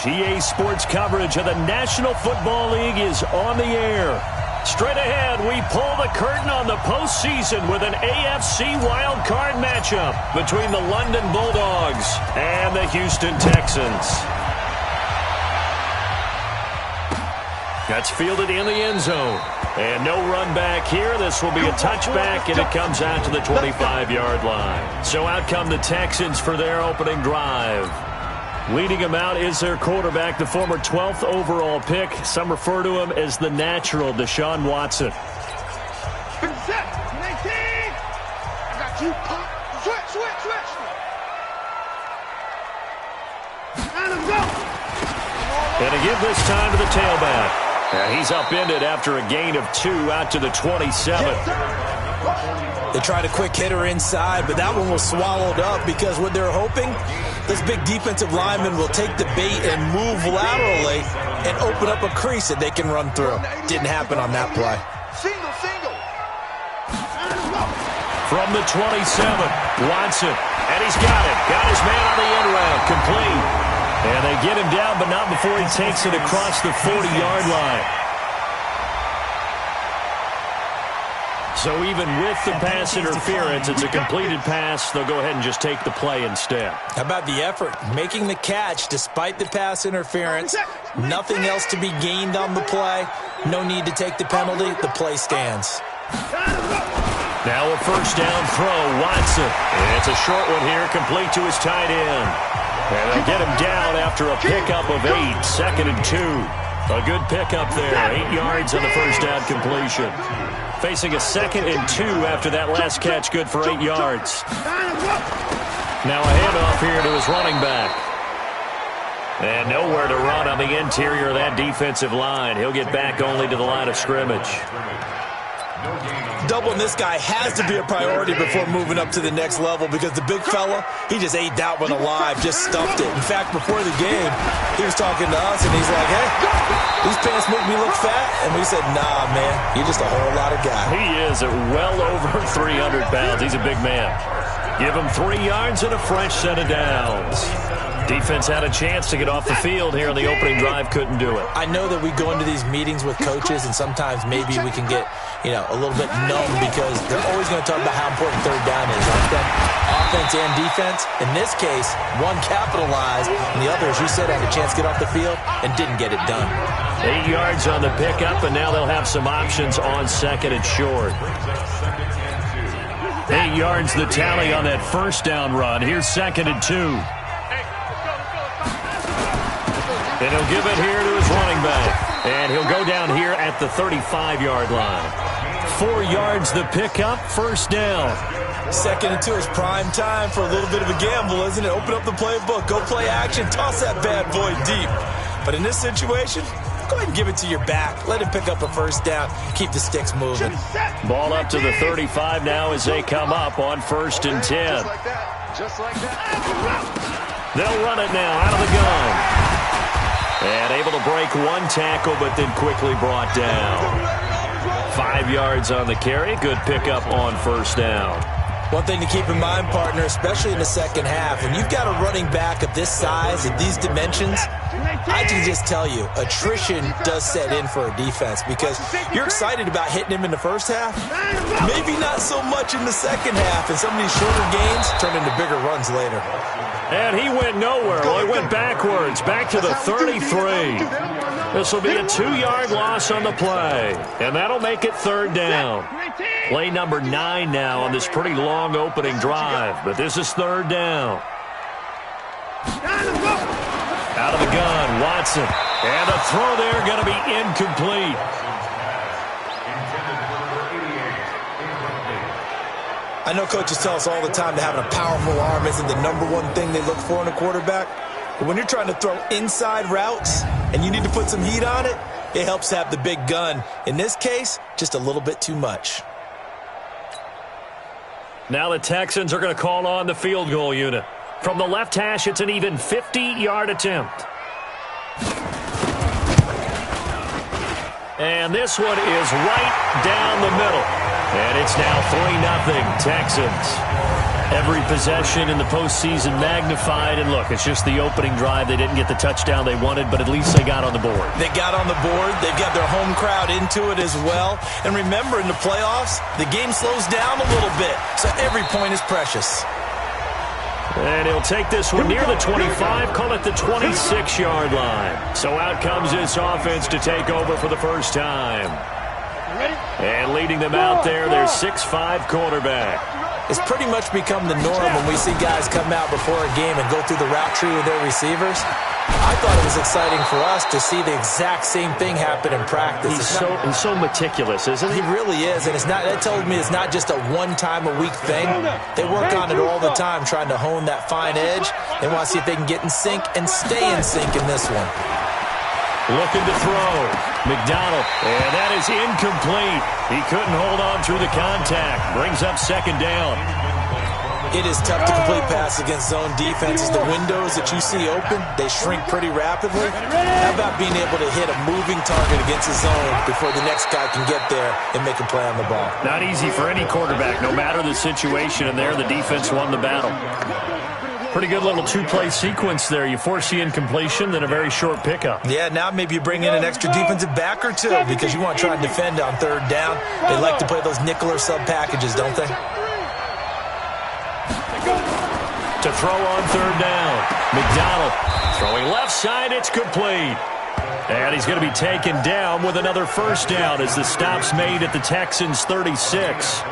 EA Sports coverage of the National Football League is on the air. Straight ahead, we pull the curtain on the postseason with an AFC wildcard matchup between the London Bulldogs and the Houston Texans. That's fielded in the end zone. And no run back here. This will be a touchback, and it comes out to the 25-yard line. So out come the Texans for their opening drive. Leading them out is their quarterback, the former 12th overall pick. Some refer to him as the natural, Deshaun Watson. And to give this time to the tailback. He's upended after a gain of 2 out to the 27. They tried a quick hitter inside, but that one was swallowed up because what they're hoping, this big defensive lineman will take the bait and move laterally and open up a crease that they can run through. Didn't happen on that play. From the 27, Watson, and he's got it. Got his man on the end route, complete. And they get him down, but not before he takes it across the 40-yard line. So even with the pass interference, it's a completed pass. They'll go ahead and just take the play instead. How about the effort? Making the catch despite the pass interference. Nothing else to be gained on the play. No need to take the penalty. The play stands. Now a first down throw, Watson. And it's a short one here, complete to his tight end. And they'll get him down after a pickup of 8, 2nd and 2. A good pickup there, 8 yards on the first down completion. Facing a 2nd and 2 after that last catch, good for 8 yards. Now a handoff here to his running back. And nowhere to run on the interior of that defensive line. He'll get back only to the line of scrimmage. Doubling this guy has to be a priority before moving up to the next level because the big fella, he just ate that one alive, just stuffed it. In fact, before the game, he was talking to us, and he's like, hey, these pants make me look fat. And we said, nah, man, you're just a whole lot of guy. He is at well over 300 pounds. He's a big man. Give him 3 yards and a fresh set of downs. Defense had a chance to get off the field here on the opening drive, couldn't do it. I know that we go into these meetings with coaches, and sometimes maybe we can get, a little bit numb because they're always going to talk about how important third down is, aren't they? Offense and defense. In this case, one capitalized, and the other, as you said, had a chance to get off the field and didn't get it done. 8 yards on the pickup, and now they'll have some options on 2nd and short. 8 yards the tally on that first down run. Here's 2nd and 2. And he'll give it here to his running back. And he'll go down here at the 35-yard line. 4 yards the pickup, first down. 2nd and 2 is prime time for a little bit of a gamble, isn't it? Open up the playbook, go play action, toss that bad boy deep. But in this situation, go ahead and give it to your back. Let him pick up a first down. Keep the sticks moving. Ball up to the 35 now as they come up on 1st and 10. Just like that. They'll run it now out of the gun. And able to break one tackle, but then quickly brought down. 5 yards on the carry. Good pickup on first down. One thing to keep in mind, partner, especially in the second half, when you've got a running back of this size and these dimensions, I can just tell you, attrition does set in for a defense because you're excited about hitting him in the first half. Maybe not so much in the second half, and some of these shorter gains turn into bigger runs later. And he went nowhere. Well, he went backwards, back to the 33. This will be a 2-yard loss on the play, and that'll make it 3rd down. Play number 9 now on this pretty long opening drive, but this is 3rd down. Out of the gun, Watson. And a throw there going to be incomplete. I know coaches tell us all the time that having a powerful arm isn't the #1 thing they look for in a quarterback. But when you're trying to throw inside routes and you need to put some heat on it, it helps to have the big gun. In this case, just a little bit too much. Now the Texans are going to call on the field goal unit. From the left hash, it's an even 50-yard attempt. And this one is right down the middle. And it's now 3-0 Texans. Every possession in the postseason magnified. And look, it's just the opening drive. They didn't get the touchdown they wanted, but at least they got on the board. They got on the board. They've got their home crowd into it as well. And remember, in the playoffs, the game slows down a little bit. So every point is precious. And he'll take this one near the 25, call it the 26-yard line. So out comes this offense to take over for the first time. And leading them out there, their 6'5" quarterback. It's pretty much become the norm when we see guys come out before a game and go through the route tree with their receivers. I thought it was exciting for us to see the exact same thing happen in practice. He's so meticulous, isn't he? He really is, and that tells me it's not just a one-time-a-week thing. They work on it all the time, trying to hone that fine edge. They want to see if they can get in sync and stay in sync in this one. Looking to throw. McDonald, and that is incomplete. He couldn't hold on through the contact. Brings up second down. It is tough to complete pass against zone defenses. The windows that you see open, they shrink pretty rapidly. How about being able to hit a moving target against a zone before the next guy can get there and make a play on the ball? Not easy for any quarterback, no matter the situation, and there the defense won the battle. Pretty good little two-play sequence there. You force the incompletion, then a very short pickup. Yeah, now maybe you bring in an extra defensive back or two because you want to try and defend on third down. They like to play those nickel or sub packages, don't they? To throw on third down. McDonald throwing left side. It's complete. And he's going to be taken down with another first down as the stop's made at the Texans' 36.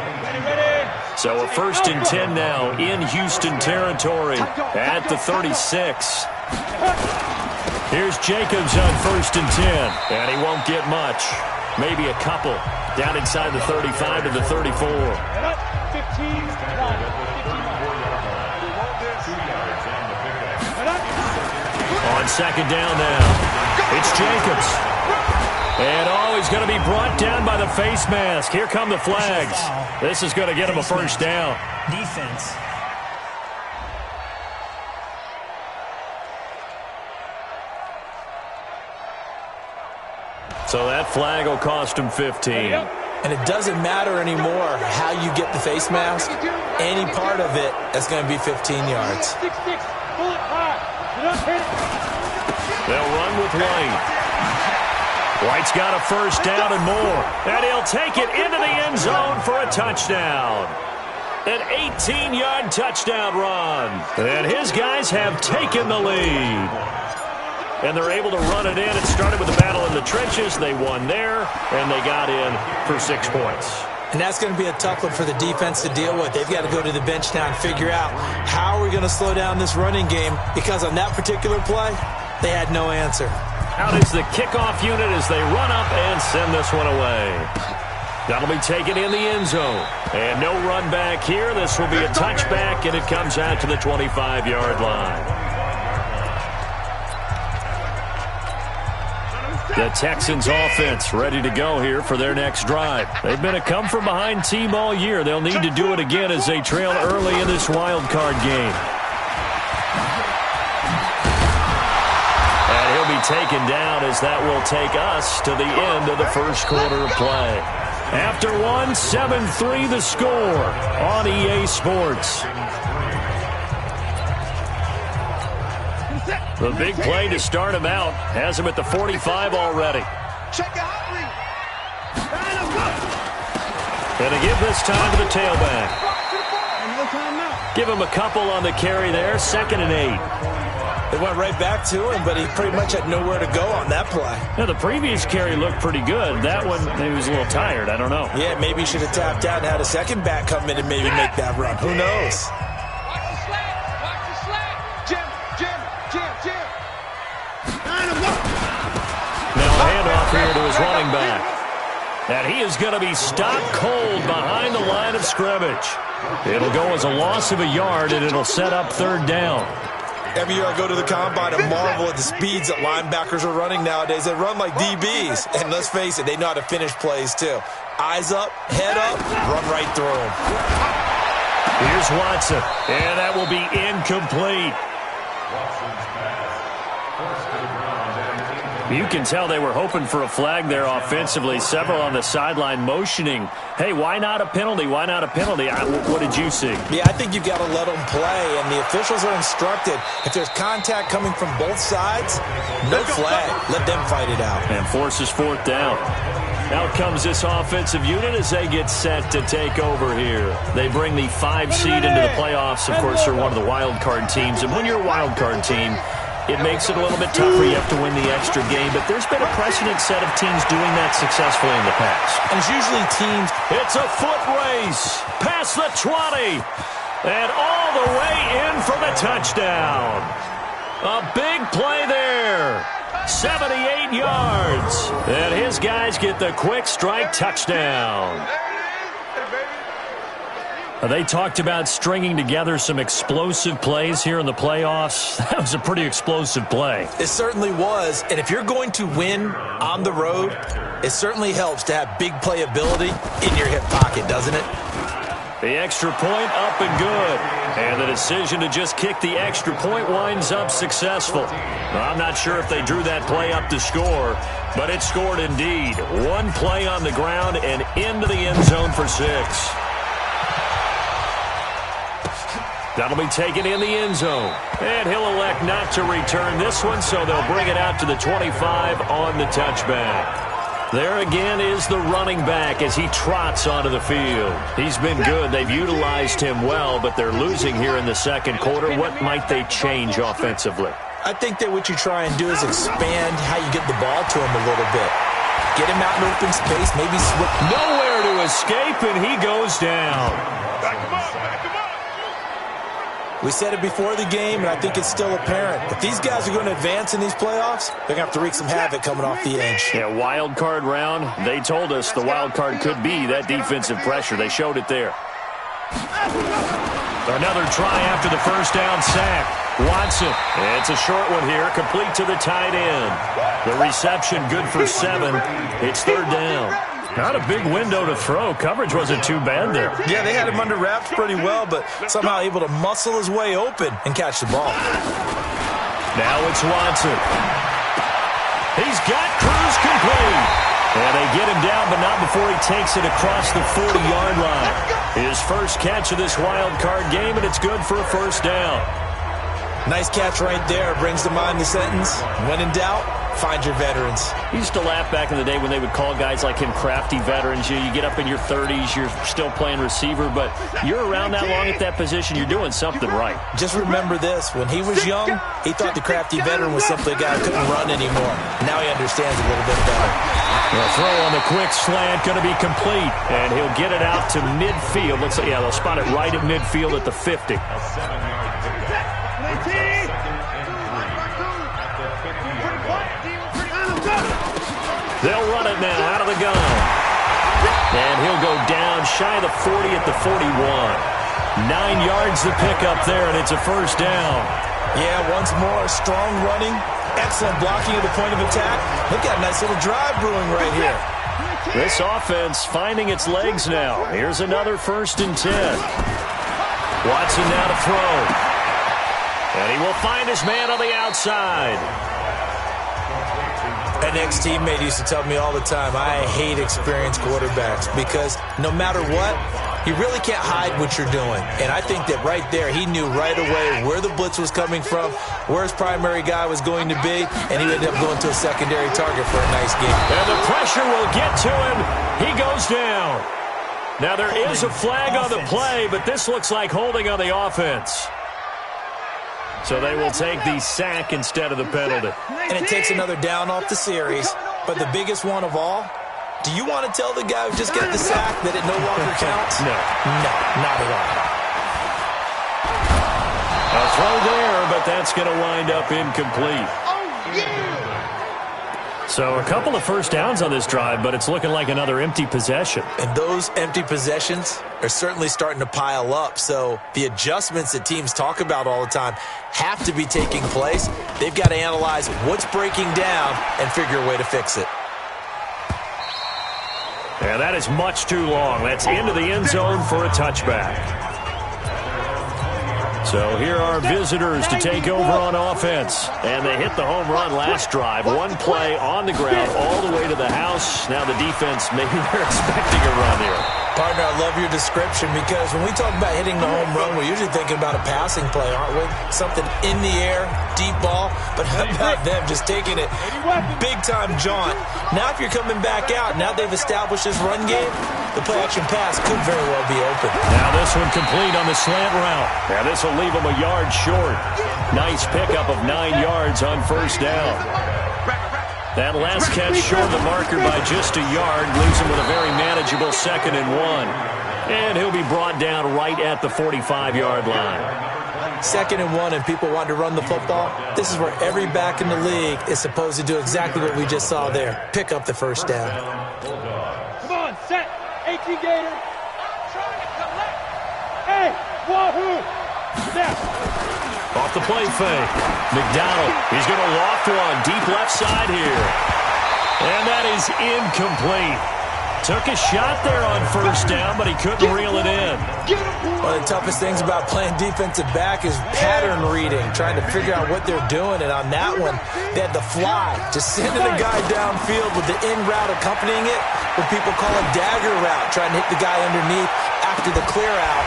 So a 1st and 10 now in Houston territory at the 36. Here's Jacobs on 1st and 10. And he won't get much. Maybe a couple. Down inside the 35 to the 34. On second down now, it's Jacobs. And he's going to be brought down by the face mask. Here come the flags. This is going to get him a first down. Defense. So that flag will cost him 15. And it doesn't matter anymore how you get the face mask. Any part of it, that's going to be 15 yards. They'll run with White. White's got a first down and more. And he'll take it into the end zone for a touchdown. An 18-yard touchdown run. And his guys have taken the lead. And they're able to run it in. It started with a battle in the trenches. They won there, and they got in for 6 points. And that's going to be a tough one for the defense to deal with. They've got to go to the bench now and figure out how are we going to slow down this running game, because on that particular play, they had no answer. Out is the kickoff unit as they run up and send this one away. That'll be taken in the end zone. And no run back here. This will be a touchback, and it comes out to the 25-yard line. The Texans offense ready to go here for their next drive. They've been a come-from-behind team all year. They'll need to do it again as they trail early in this wild card game. And he'll be taken down as that will take us to the end of the first quarter of play. After one, 7-3 the score on EA Sports. The big play to start him out has him at the 45 already. And to give this time to the tailback. Give him a couple on the carry there, 2nd and 8. They went right back to him, but he pretty much had nowhere to go on that play. Now, the previous carry looked pretty good. That one, he was a little tired. I don't know. Yeah, maybe he should have tapped out and had a second back come in and maybe make that run. Who knows? Here to his running back. And he is going to be stopped cold behind the line of scrimmage. It'll go as a loss of a yard, and it'll set up 3rd down. Every year I go to the combine and marvel at the speeds that linebackers are running nowadays. They run like DBs. And let's face it, they know how to finish plays too. Eyes up, head up, run right through them. Here's Watson. And that will be incomplete. You can tell they were hoping for a flag there offensively. Several on the sideline motioning, hey, why not a penalty? Why not a penalty? What did you see? Yeah, I think you've got to let them play, and the officials are instructed. If there's contact coming from both sides, no flag. Let them fight it out. And forces fourth down. Out comes this offensive unit as they get set to take over here. They bring the 5 seed into the playoffs. Of course, they're one of the wild card teams. And when you're a wild card team, it makes it a little bit tougher. You have to win the extra game. But there's been a precedent set of teams doing that successfully in the past. And it's usually teams. It's a foot race. Past the 20. And all the way in for the touchdown. A big play there. 78 yards. And his guys get the quick strike touchdown. They talked about stringing together some explosive plays here in the playoffs. That was a pretty explosive play. It certainly was. And if you're going to win on the road, it certainly helps to have big playability in your hip pocket, doesn't it? The extra point up and good. And the decision to just kick the extra point winds up successful. I'm not sure if they drew that play up to score, but it scored indeed. One play on the ground and into the end zone for 6. That'll be taken in the end zone. And he'll elect not to return this one, so they'll bring it out to the 25 on the touchback. There again is the running back as he trots onto the field. He's been good. They've utilized him well, but they're losing here in the second quarter. What might they change offensively? I think that what you try and do is expand how you get the ball to him a little bit. Get him out in open space, maybe switch. Nowhere to escape, and he goes down. Back him up, back him up. We said it before the game, and I think it's still apparent. If these guys are going to advance in these playoffs, they're going to have to wreak some havoc coming off the edge. Yeah, wild card round. They told us the wild card could be that defensive pressure. They showed it there. Another try after the first down sack. Watson. It's a short one here, complete to the tight end. The reception good for 7. It's third down. Not a big window to throw. Coverage wasn't too bad there. Yeah, they had him under wraps pretty well, but somehow able to muscle his way open and catch the ball. Now it's Watson. He's got Cruz complete. And they get him down, but not before he takes it across the 40-yard line. His first catch of this wild card game, and it's good for a first down. Nice catch right there. Brings to mind the sentence, when in doubt, find your veterans. He used to laugh back in the day when they would call guys like him crafty veterans. You get up in your 30s, you're still playing receiver, but you're around that long at that position, you're doing something right. Just remember this. When he was young, he thought the crafty veteran was simply a guy who couldn't run anymore. Now he understands a little bit better. The throw on the quick slant going to be complete, and he'll get it out to midfield. Let's say, yeah, they'll spot it right at midfield at the 50. They'll run it now out of the gun. And he'll go down shy of the 40 at the 41. 9 yards to pick up there, and it's a first down. Yeah, once more, strong running, excellent blocking at the point of attack. They've got a nice little drive brewing right here. This offense finding its legs now. Here's another 1st and 10. Watson now to throw. And he will find his man on the outside. An ex-teammate used to tell me all the time, I hate experienced quarterbacks because no matter what, you really can't hide what you're doing. And I think that right there, he knew right away where the blitz was coming from, where his primary guy was going to be, and he ended up going to a secondary target for a nice game. And the pressure will get to him. He goes down. Now there is a flag on the play, but this looks like holding on the offense. So they will take the sack instead of the penalty. And it takes another down off the series. But the biggest one of all, do you want to tell the guy who just got the sack that it no longer counts? No. No, not at all. A throw there, but that's going to wind up incomplete. So a couple of first downs on this drive, but it's looking like another empty possession. And those empty possessions are certainly starting to pile up. So the adjustments that teams talk about all the time have to be taking place. They've got to analyze what's breaking down and figure a way to fix it. And that is much too long. That's into the end zone for a touchback. So here are visitors to take over on offense. And they hit the home run last drive. One play on the ground all the way to the house. Now the defense, maybe they're expecting a run here. Partner, I love your description because when we talk about hitting the home run, we're usually thinking about a passing play, aren't we? Something in the air, deep ball. But how about them just taking it big-time jaunt? Now if you're coming back out, now they've established this run game, the play-action pass could very well be open. Now this one complete on the slant route. Now this will leave him a yard short. Nice pickup of 9 yards on first down. That last catch short of the marker by just a yard leaves him with a very manageable 2nd and 1. And he'll be brought down right at the 45-yard line. 2nd and 1 and people want to run the football. This is where every back in the league is supposed to do exactly what we just saw there. Pick up the first down. Come on, set. 18 Gator. I'm trying to collect. Hey, wahoo. Step. Off the play fake. McDonald, he's going to loft one deep left side here. And that is incomplete. Took a shot there on first down, but he couldn't reel it in. One of the toughest things about playing defensive back is pattern reading, trying to figure out what they're doing. And on that one, they had the fly, just sending a guy downfield with the in route accompanying it, what people call a dagger route, trying to hit the guy underneath after the clear out.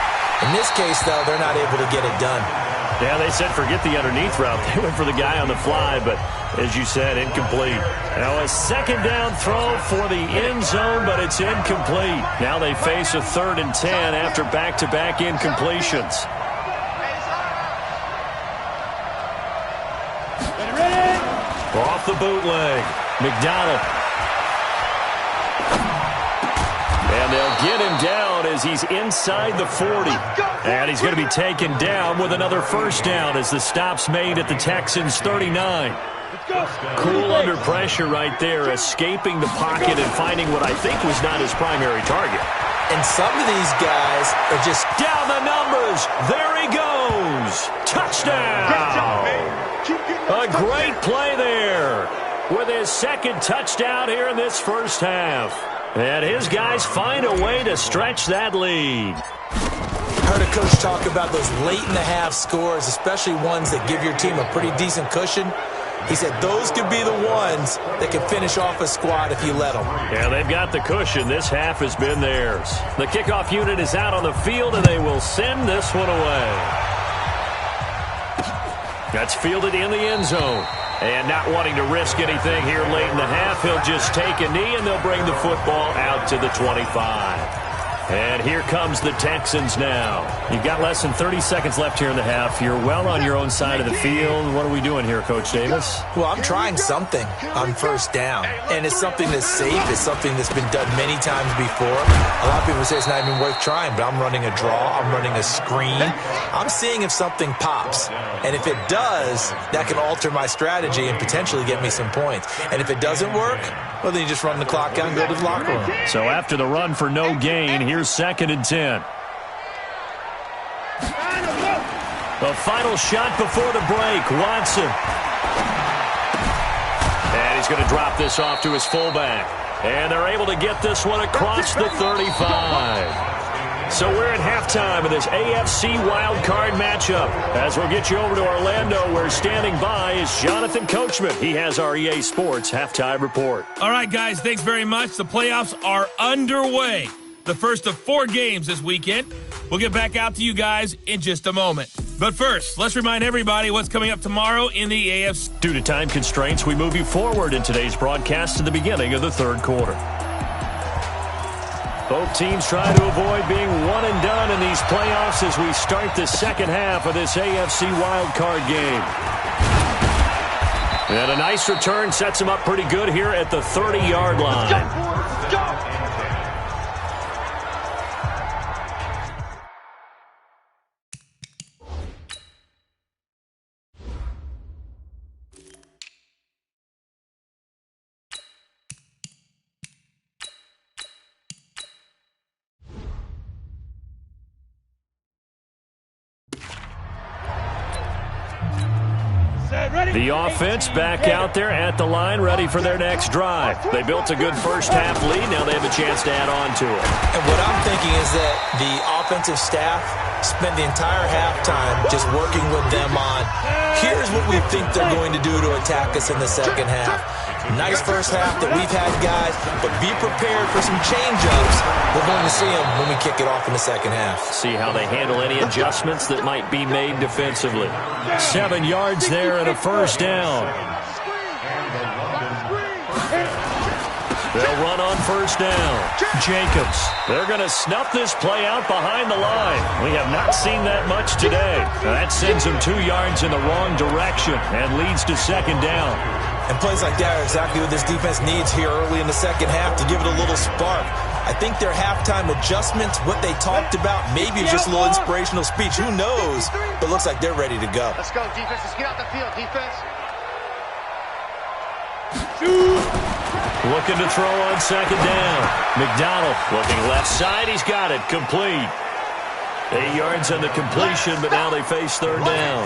In this case, though, they're not able to get it done. Yeah, they said forget the underneath route. They went for the guy on the fly, but as you said, incomplete. Now a 2nd down throw for the end zone, but it's incomplete. Now they face a 3rd and 10 after back-to-back incompletions. Off the bootleg, McDonald. And they'll get him down as he's inside the 40. And he's going to be taken down with another first down as the stop's made at the Texans' 39. Cool under pressure right there, escaping the pocket and finding what I think was not his primary target. And some of these guys are just down the numbers. There he goes. Touchdown. A great play there with his 2nd touchdown here in this first half. And his guys find a way to stretch that lead. Heard a coach talk about those late-in-the-half scores, especially ones that give your team a pretty decent cushion. He said those could be the ones that can finish off a squad if you let them. Yeah, they've got the cushion. This half has been theirs. The kickoff unit is out on the field, and they will send this one away. That's fielded in the end zone. And not wanting to risk anything here late in the half, he'll just take a knee, and they'll bring the football out to the 25. And here comes the Texans now. You've got less than 30 seconds left here in the half. You're well on your own side of the field. What are we doing here, Coach Davis? Well, I'm trying something on first down. And it's something that's safe. It's something that's been done many times before. A lot of people say it's not even worth trying, but I'm running a draw. I'm running a screen. I'm seeing if something pops. And if it does, that can alter my strategy and potentially get me some points. And if it doesn't work, well, then you just run the clock out and go to the locker room. So after the run for no gain, here's 2nd and 10. The final shot before the break, Watson. And he's going to drop this off to his fullback. And they're able to get this one across the 35. So we're at halftime of this AFC wildcard matchup. As we'll get you over to Orlando, where standing by is Jonathan Coachman. He has our EA Sports halftime report. All right, guys, thanks very much. The playoffs are underway. The first of 4 games this weekend. We'll get back out to you guys in just a moment. But first, let's remind everybody what's coming up tomorrow in the AFC. Due to time constraints, we move you forward in today's broadcast to the beginning of the 3rd quarter. Both teams try to avoid being one and done in these playoffs as we start the 2nd half of this AFC wildcard game. And a nice return sets him up pretty good here at the 30-yard line. Let's go. Set, ready? The offense back out there at the line, ready for their next drive. They built a good first-half lead. Now they have a chance to add on to it. And what I'm thinking is that the offensive staff spent the entire halftime just working with them on, here's what we think they're going to do to attack us in the second half. Nice first half that we've had, guys, but be prepared for some change-ups. We're going to see them when we kick it off in the second half. See how they handle any adjustments that might be made defensively. 7 yards there and a first down. They'll run on first down. Jacobs. They're going to snuff this play out behind the line. We have not seen that much today. That sends them 2 yards in the wrong direction and leads to second down. And plays like that are exactly what this defense needs here early in the second half to give it a little spark. I think their halftime adjustments, what they talked about, maybe it's just a little inspirational speech. Who knows? But looks like they're ready to go. Let's go, defense. Let's get out the field, defense. Looking to throw on second down. McDonald looking left side. He's got it. Complete. 8 yards on the completion, but now they face third down.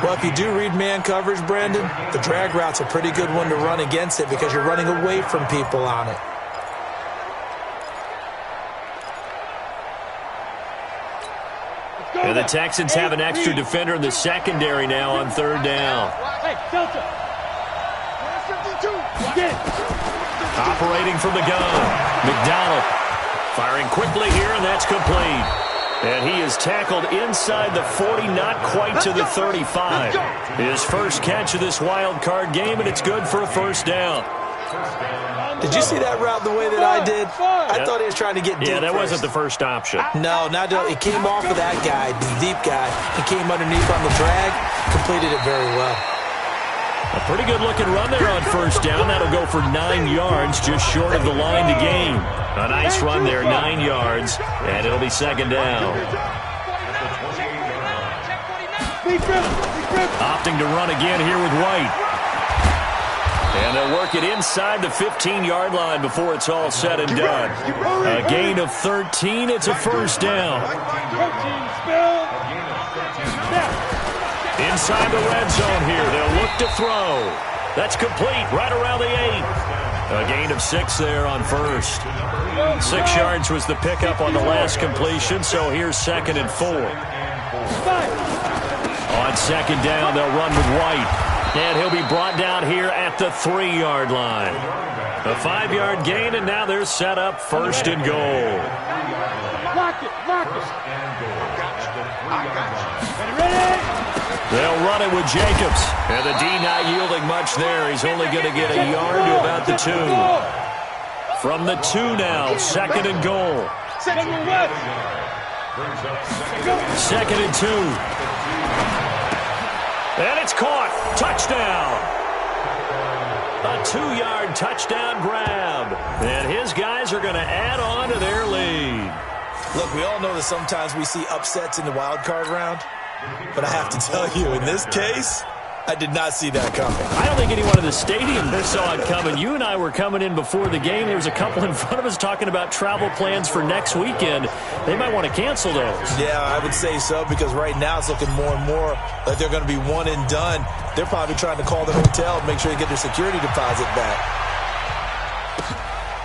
Well, if you do read man coverage, Brandon, the drag route's a pretty good one to run against it because you're running away from people on it. And the Texans have an extra defender in the secondary now on third down. Hey, Delta. Operating from the gun. McDonald firing quickly here, and that's complete. And he is tackled inside the 40, not quite to the 35. His first catch of this wild card game, and it's good for a first down. Did you see that route the way that I did? I thought he was trying to get deep. Yeah, that first. wasn't the first option. No, not it came off of that guy, the deep guy. He came underneath on the drag, completed it very well. A pretty good-looking run there on first down. That'll go for 9 yards, just short of the line to gain. A nice run there, 9 yards, and it'll be second down. Opting to run again here with White. And they'll work it inside the 15-yard line before it's all said and done. A gain of 13. It's a first down. Inside the red zone here. They'll look to throw. That's complete right around the 8. A gain of 6 there on first. 6 yards was the pickup on the last completion, so here's second and 4. On second down, they'll run with White. And he'll be brought down here at the 3-yard line. A 5-yard gain, and now they're set up first and goal. Lock it, lock it. Ready? They'll run it with Jacobs. And the D not yielding much there. He's only going to get a yard to about the 2. From the 2 now, second and goal. Second and 2. And it's caught. Touchdown. A 2-yard touchdown grab. And his guys are going to add on to their lead. Look, we all know that sometimes we see upsets in the wild card round. But I have to tell you, in this case, I did not see that coming. I don't think anyone in the stadium saw it coming. You and I were coming in before the game. There was a couple in front of us talking about travel plans for next weekend. They might want to cancel those. Yeah, I would say so, because right now it's looking more and more like they're going to be one and done. They're probably trying to call the hotel and make sure they get their security deposit back.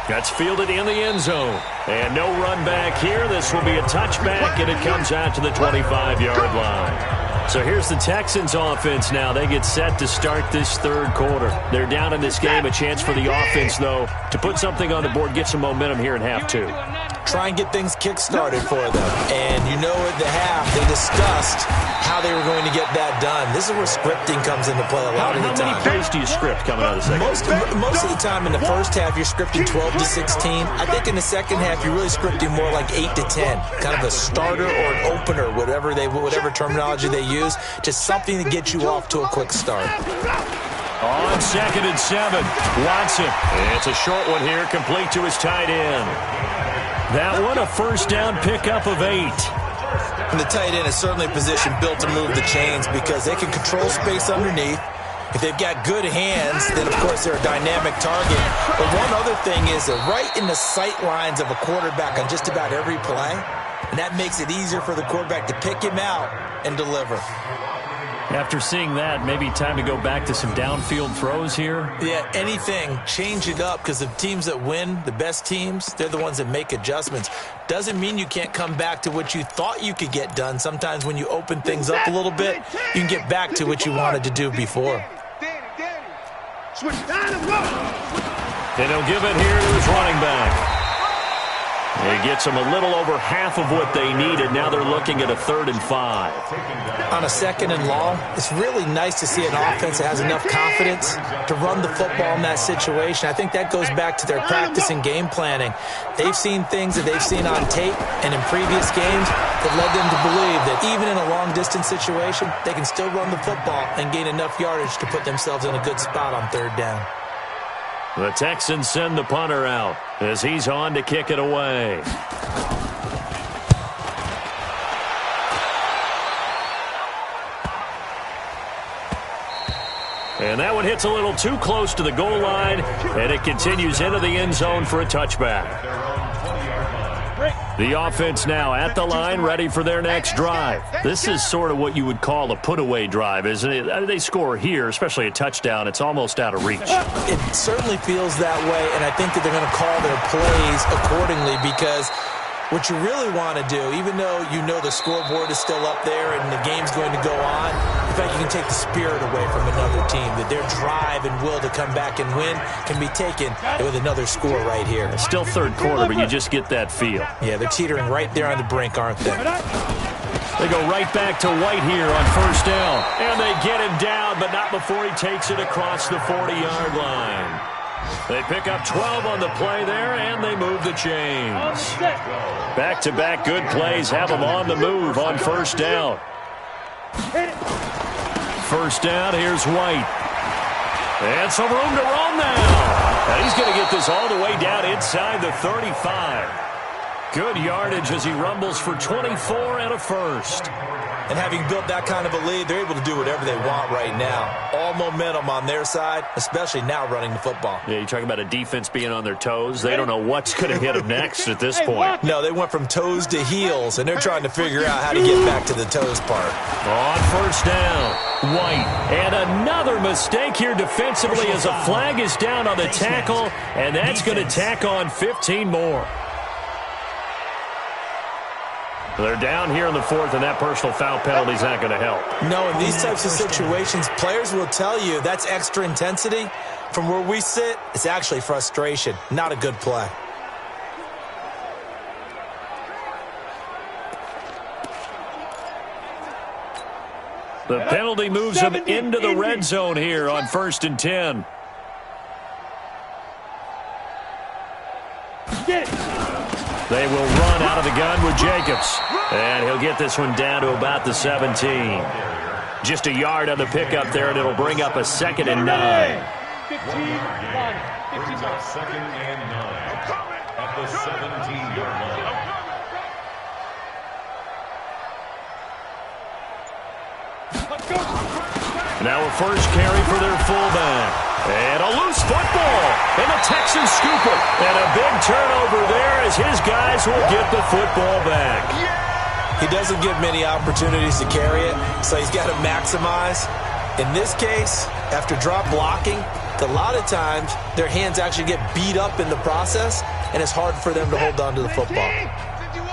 That's fielded in the end zone. And no run back here. This will be a touchback, and it comes out to the 25-yard line. So here's the Texans offense now. They get set to start this third quarter. They're down in this game. A chance for the offense, though, to put something on the board, get some momentum here in half 2. Try and get things kick-started for them. And you know at the half, they discussed how they were going to get that done. This is where scripting comes into play a lot of the time. How many plays do you script coming out of the second half? Most of the time in the first half, you're scripting 12 to 16. I think in the second half, you're really scripting more like 8 to 10. Kind of a starter or an opener, whatever terminology they use. Just something to get you off to a quick start. On second and 7, Watson. It's a short one here, complete to his tight end. That one a first down pickup of 8. And the tight end is certainly a position built to move the chains because they can control space underneath. If they've got good hands, then, of course, they're a dynamic target. But one other thing is they're right in the sight lines of a quarterback on just about every play. And that makes it easier for the quarterback to pick him out and deliver. After seeing that, maybe time to go back to some downfield throws here? Yeah, anything. Change it up, because the teams that win, the best teams, they're the ones that make adjustments. Doesn't mean you can't come back to what you thought you could get done. Sometimes when you open things up a little bit, you can get back to what you wanted to do before. And he'll give it here to his running back. He gets them a little over half of what they needed. Now they're looking at a 3rd and 5. On a 2nd and long, it's really nice to see an offense that has enough confidence to run the football in that situation. I think that goes back to their practice and game planning. They've seen things that they've seen on tape and in previous games that led them to believe that even in a long-distance situation, they can still run the football and gain enough yardage to put themselves in a good spot on 3rd down. The Texans send the punter out as he's on to kick it away. And that one hits a little too close to the goal line, and it continues into the end zone for a touchback. The offense now at the line, ready for their next drive. This is sort of what you would call a put-away drive, isn't it? They score here, especially a touchdown. It's almost out of reach. It certainly feels that way, and I think that they're going to call their plays accordingly, because what you really want to do, even though you know the scoreboard is still up there and the game's going to go on, in fact, you can take the spirit away from another team, that their drive and will to come back and win can be taken with another score right here. It's still 3rd quarter, but you just get that feel. Yeah, they're teetering right there on the brink, aren't they? They go right back to White here on 1st down. And they get him down, but not before he takes it across the 40-yard line. They pick up 12 on the play there, and they move the chains. Back-to-back good plays have them on the move on 1st down. 1st down, here's White. And some room to run now. And he's going to get this all the way down inside the 35. Good yardage as he rumbles for 24 and a 1st. And having built that kind of a lead, they're able to do whatever they want right now. All momentum on their side, especially now running the football. Yeah, you're talking about a defense being on their toes. They don't know what's going to hit them next at this point. No, they went from toes to heels, and they're trying to figure out how to get back to the toes part. On 1st down, White. And another mistake here defensively as a flag is down on the tackle, and that's going to tack on 15 more. They're down here in the 4th, and that personal foul penalty is not going to help. No, in these types of situations, players will tell you that's extra intensity. From where we sit, it's actually frustration, not a good play. The penalty moves them into the red zone here on 1st and 10. They will run out of the gun with Jacobs. And he'll get this one down to about the 17. Just a yard on the pickup there, and it'll bring up a 2nd and 9. 15 brings up 2nd and 9 at the 17-yard line. Now a 1st carry for their fullback. And a loose football. And the Texans scoop it. And a big turnover there as his guys will get the football back. He doesn't give many opportunities to carry it, so he's got to maximize. In this case, after drop blocking, a lot of times their hands actually get beat up in the process, and it's hard for them to hold on to the football.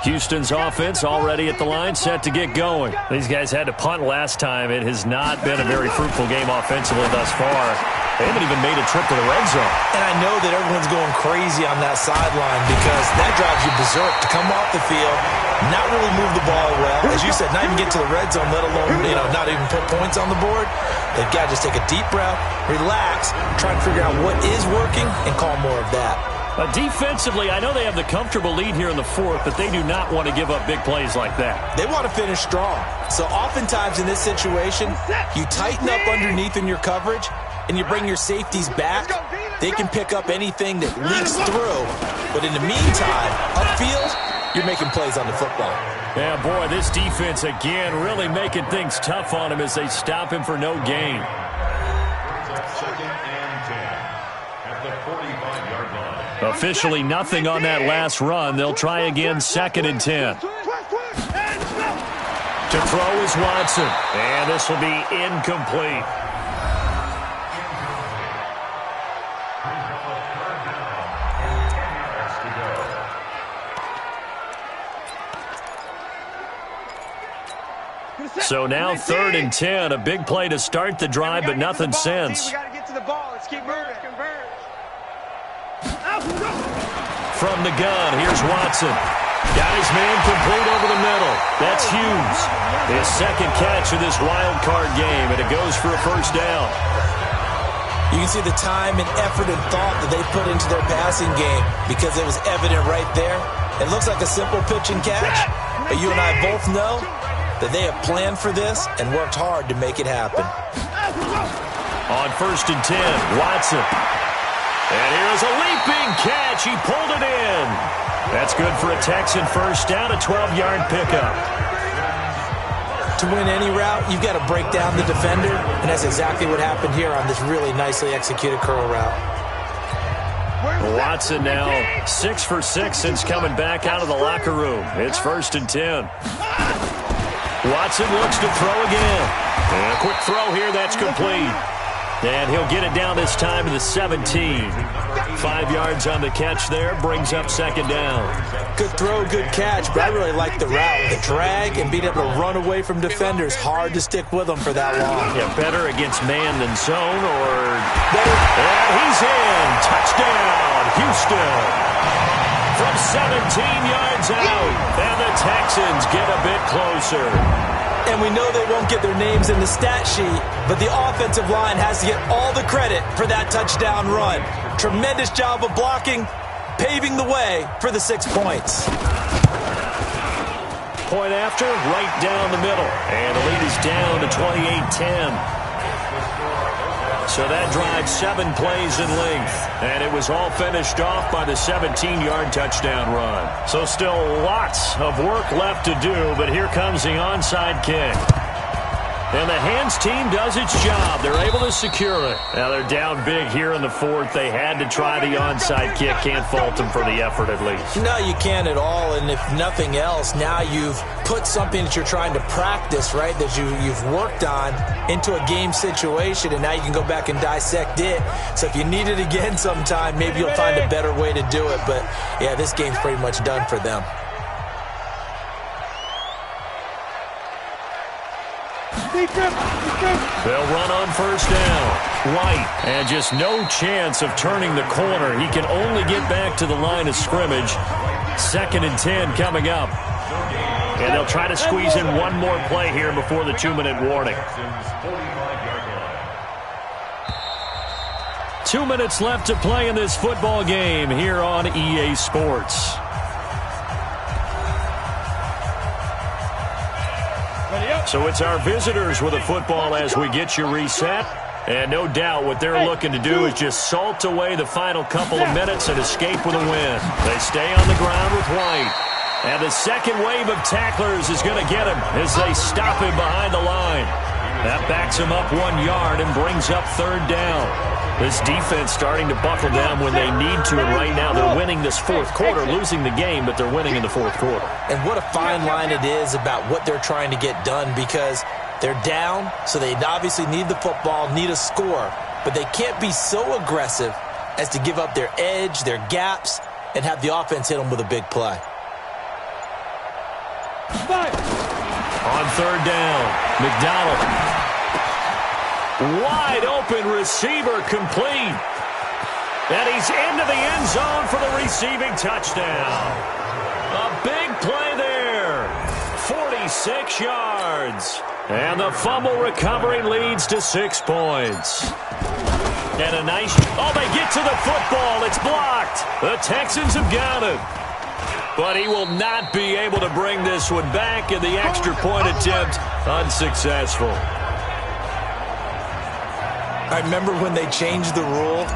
Houston's offense already at the line, set to get going. These guys had to punt last time. It has not been a very fruitful game offensively thus far. They haven't even made a trip to the red zone. And I know that everyone's going crazy on that sideline because that drives you berserk to come off the field, not really move the ball well. As you said, not even get to the red zone, let alone, not even put points on the board. They've got to just take a deep breath, relax, try and figure out what is working, and call more of that. Defensively, I know they have the comfortable lead here in the 4th, but they do not want to give up big plays like that. They want to finish strong. So oftentimes in this situation, you tighten up underneath in your coverage, and you bring your safeties back. They can pick up anything that leaks through. But in the meantime, upfield, you're making plays on the football. Yeah, boy, this defense again really making things tough on him as they stop him for no gain. 2nd and 10 at the 45-yard line. Officially nothing on that last run. They'll try again 2nd and 10. To throw is Watson. And this will be incomplete. So now 3rd and 10. A big play to start the drive, but nothing since. We got to get to the ball. Let's keep moving. From the gun, here's Watson. Got his man complete over the middle. That's Hughes. His second catch of this wild card game, and it goes for a first down. You can see the time and effort and thought that they put into their passing game because it was evident right there. It looks like a simple pitch and catch, but you and I both know that they have planned for this and worked hard to make it happen. On 1st and 10, Watson. And here's a leaping catch. He pulled it in. That's good for a Texan first down, a 12-yard pickup. To win any route, you've got to break down the defender, and that's exactly what happened here on this really nicely executed curl route. Watson now 6 for 6 since coming back out of the locker room. It's 1st and 10. Watson looks to throw again. And a quick throw here, that's complete. And he'll get it down this time to the 17. 5 yards on the catch there, brings up 2nd down. Good throw, good catch, but I really like the route. The drag and being able to run away from defenders, hard to stick with them for that long. Yeah, better against man than zone, or better. And he's in. Touchdown, Houston. From 17 yards out, and the Texans get a bit closer. And we know they won't get their names in the stat sheet, but the offensive line has to get all the credit for that touchdown run. Tremendous job of blocking, paving the way for the 6 points. Point after, right down the middle. And the lead is down to 28-10. So that drive 7 plays in length. And it was all finished off by the 17-yard touchdown run. So still lots of work left to do, but here comes the onside kick. And the hands team does its job. They're able to secure it. Now they're down big here in the 4th. They had to try the onside kick. Can't fault them for the effort at least. No, you can't at all. And if nothing else, now you've put something that you're trying to practice, right, that you've worked on into a game situation, and now you can go back and dissect it. So if you need it again sometime, maybe you'll find a better way to do it. But, yeah, this game's pretty much done for them. They'll run on 1st down. White, and just no chance of turning the corner. He can only get back to the line of scrimmage. 2nd and 10 coming up. And they'll try to squeeze in one more play here before the 2-minute warning. 2 minutes left to play in this football game here on EA Sports. So it's our visitors with a football as we get you reset. And no doubt what they're looking to do is just salt away the final couple of minutes and escape with a win. They stay on the ground with White. And the second wave of tacklers is going to get him as they stop him behind the line. That backs him up 1 yard and brings up 3rd down. This defense starting to buckle down when they need to, and right now they're winning this 4th quarter, losing the game, but they're winning in the 4th quarter. And what a fine line it is about what they're trying to get done, because they're down, so they obviously need the football, need a score, but they can't be so aggressive as to give up their edge, their gaps, and have the offense hit them with a big play. On 3rd down, McDonald. Wide open receiver complete. And he's into the end zone for the receiving touchdown. A big play there. 46 yards. And the fumble recovery leads to 6 points. And a nice... Oh, they get to the football. It's blocked. The Texans have got it. But he will not be able to bring this one back, and the extra point attempt unsuccessful. I remember when they changed the rule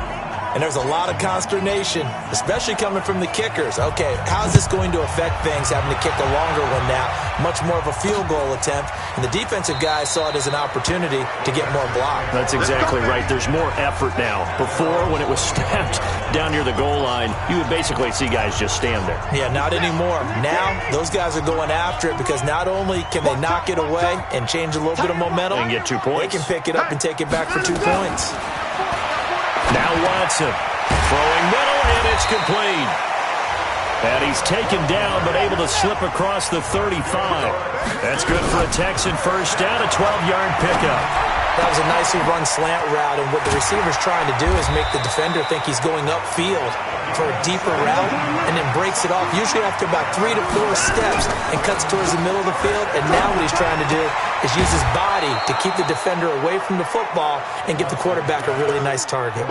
And there's a lot of consternation, especially coming from the kickers. Okay, how's this going to affect things, having to kick a longer one now? Much more of a field goal attempt. And the defensive guys saw it as an opportunity to get more block. That's exactly right. There's more effort now. Before, when it was snapped down near the goal line, you would basically see guys just stand there. Yeah, not anymore. Now, those guys are going after it because not only can they knock it away and change a little bit of momentum, and get 2 points. They can pick it up and take it back for 2 points. Now Watson throwing middle, and it's complete. And he's taken down, but able to slip across the 35. That's good for a Texan first down, a 12-yard pickup. That was a nicely run slant route, and what the receiver's trying to do is make the defender think he's going upfield for a deeper route, and then breaks it off, usually after about 3 to 4 steps, and cuts towards the middle of the field. And now what he's trying to do is use his body to keep the defender away from the football and give the quarterback a really nice target.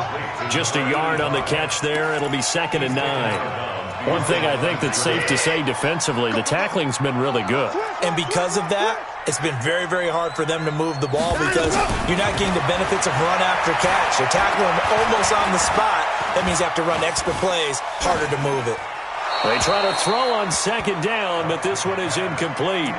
Just a yard on the catch there. It'll be 2nd and 9. One thing I think that's safe to say defensively, the tackling's been really good. And because of that, it's been very, very hard for them to move the ball because you're not getting the benefits of run after catch. You're tackling them almost on the spot. That means you have to run extra plays, harder to move it. They try to throw on 2nd down, but this one is incomplete.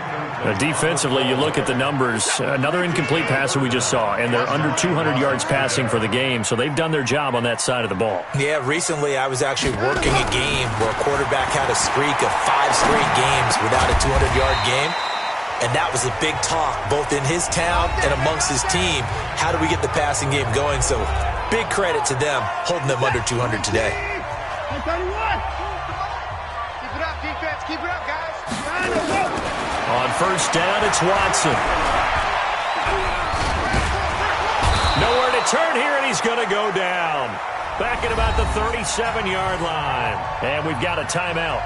Defensively, you look at the numbers. Another incomplete passer we just saw, and they're under 200 yards passing for the game, so they've done their job on that side of the ball. Yeah, recently I was actually working a game where a quarterback had a streak of 5 straight games without a 200-yard game, and that was a big talk, both in his town and amongst his team. How do we get the passing game going? So big credit to them, holding them under 200 today. Keep it up, guys. On first down, it's Watson. Nowhere to turn here, and he's going to go down. Back at about the 37-yard line. And we've got a timeout.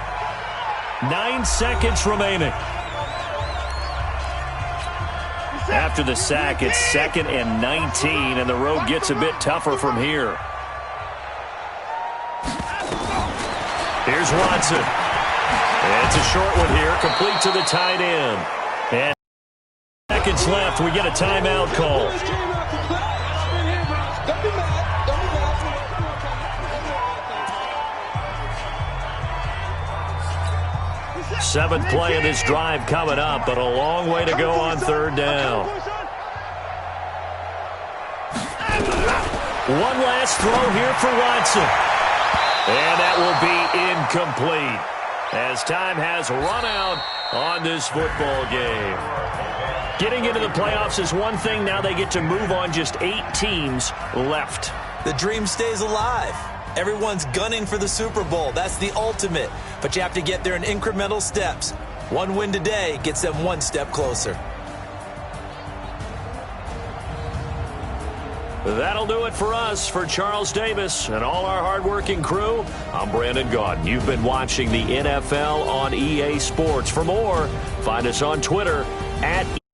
9 seconds remaining. After the sack, it's 2nd and 19, and the road gets a bit tougher from here. Here's Watson. It's a short one here, complete to the tight end. And seconds left, we get a timeout call. Seventh play of this drive coming up, but a long way to go on 3rd down. One last throw here for Watson. And that will be incomplete, as time has run out on this football game. Getting into the playoffs is one thing. Now they get to move on. Just 8 teams left. The dream stays alive. Everyone's gunning for the Super Bowl. That's the ultimate. But you have to get there in incremental steps. One win today gets them 1 step closer. That'll do it for us. For Charles Davis and all our hardworking crew, I'm Brandon Gaudin. You've been watching the NFL on EA Sports. For more, find us on Twitter @